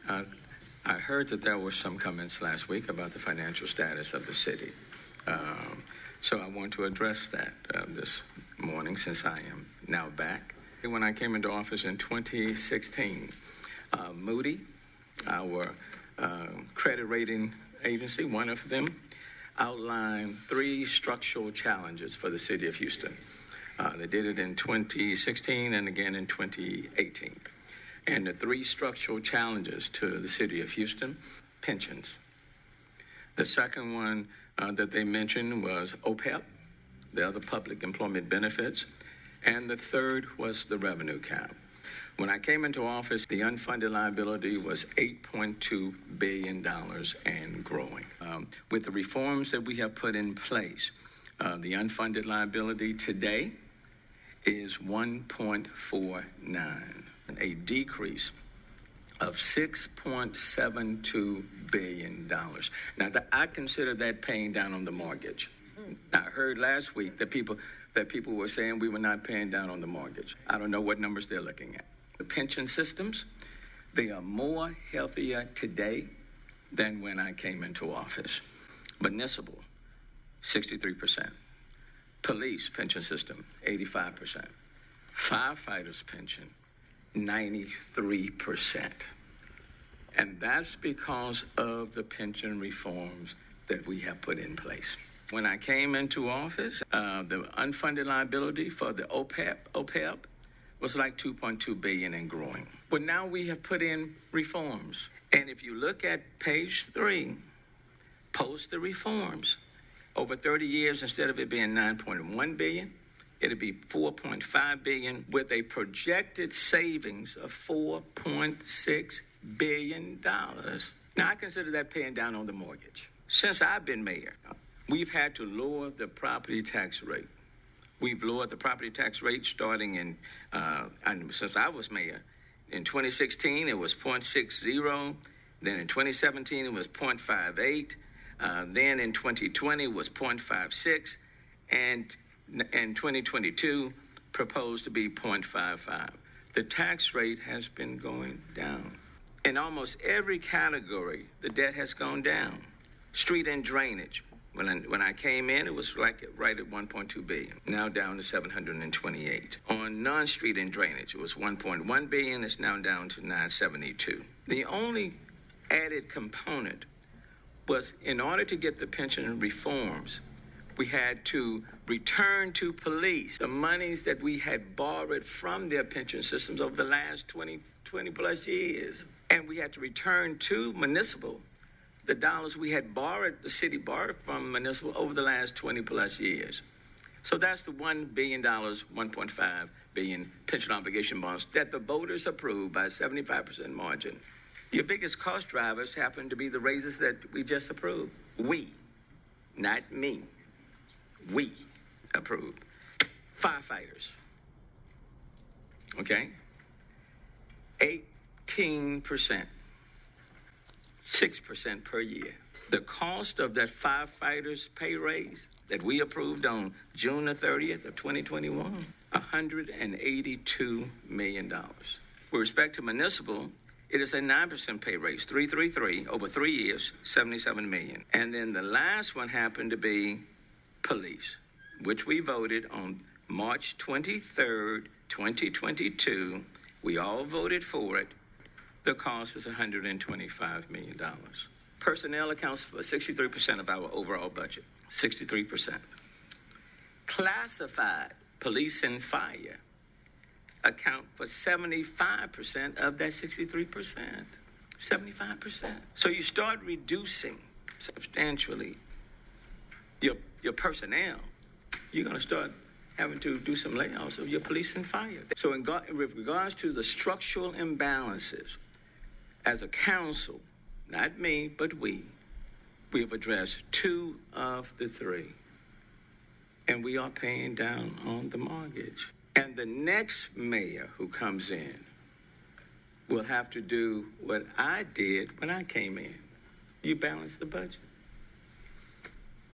Uh, I heard that there were some comments last week about the financial status of the city. So I want to address that this morning since I am now back. When I came into office in 2016, Moody, our credit rating agency, one of them, outlined 3 structural challenges for the city of Houston. They did it in 2016 and again in 2018. And the 3 structural challenges to the city of Houston: pensions. The second one that they mentioned was OPEB, the other public employment benefits. And the third was the revenue cap. When I came into office, the unfunded liability was $8.2 billion and growing. With the reforms that we have put in place, the unfunded liability today is $1.49, a decrease of $6.72 billion. Now, I consider that paying down on the mortgage. Now, I heard last week that people were saying we were not paying down on the mortgage. I don't know what numbers they're looking at. The pension systems, they are more healthier today than when I came into office. Municipal, 63%. Police pension system, 85%. Firefighters pension, 93%. And that's because of the pension reforms that we have put in place. When I came into office, the unfunded liability for the OPEB was like $2.2 billion and growing. But now we have put in reforms. And if you look at page 3, post the reforms, over 30 years, instead of it being $9.1 billion, it'll be $4.5 billion with a projected savings of $4.6 billion. Now, I consider that paying down on the mortgage. Since I've been mayor, we've had to lower the property tax rate. We've lowered the property tax rate starting in, and since I was mayor. In 2016, it was 0.60. Then in 2017, it was 0.58. Then in 2020, it was 0.56. And in 2022, proposed to be 0.55. The tax rate has been going down. In almost every category, the debt has gone down. Street and drainage. When I came in, it was like right at $1.2 billion, now down to $728. On non-street and drainage, it was $1.1 billion, it's now down to $972. The only added component was, in order to get the pension reforms, we had to return to police the monies that we had borrowed from their pension systems over the last 20 plus years. And we had to return to municipal the dollars we had borrowed, the city borrowed from municipal over the last 20 plus years. So that's the $1 billion, $1.5 billion pension obligation bonds that the voters approved by a 75% margin. Your biggest cost drivers happen to be the raises that we just approved. We, not me, we approved. Firefighters, okay? 18%. 6% per year. The cost of that firefighters' pay raise that we approved on June the 30th of 2021, $182 million. With respect to municipal, it is a 9% pay raise, 333 over 3 years, $77 million. And then the last one happened to be police, which we voted on March 23rd, 2022. We all voted for it. The cost is $125 million. Personnel accounts for 63% of our overall budget, 63%. Classified police and fire account for 75% of that 63%, 75%. So you start reducing substantially your personnel, you're going to start having to do some layoffs of your police and fire. So with regards to the structural imbalances, as a council, not me, but we have addressed 2 of the 3. And we are paying down on the mortgage. And the next mayor who comes in will have to do what I did when I came in. You balance the budget.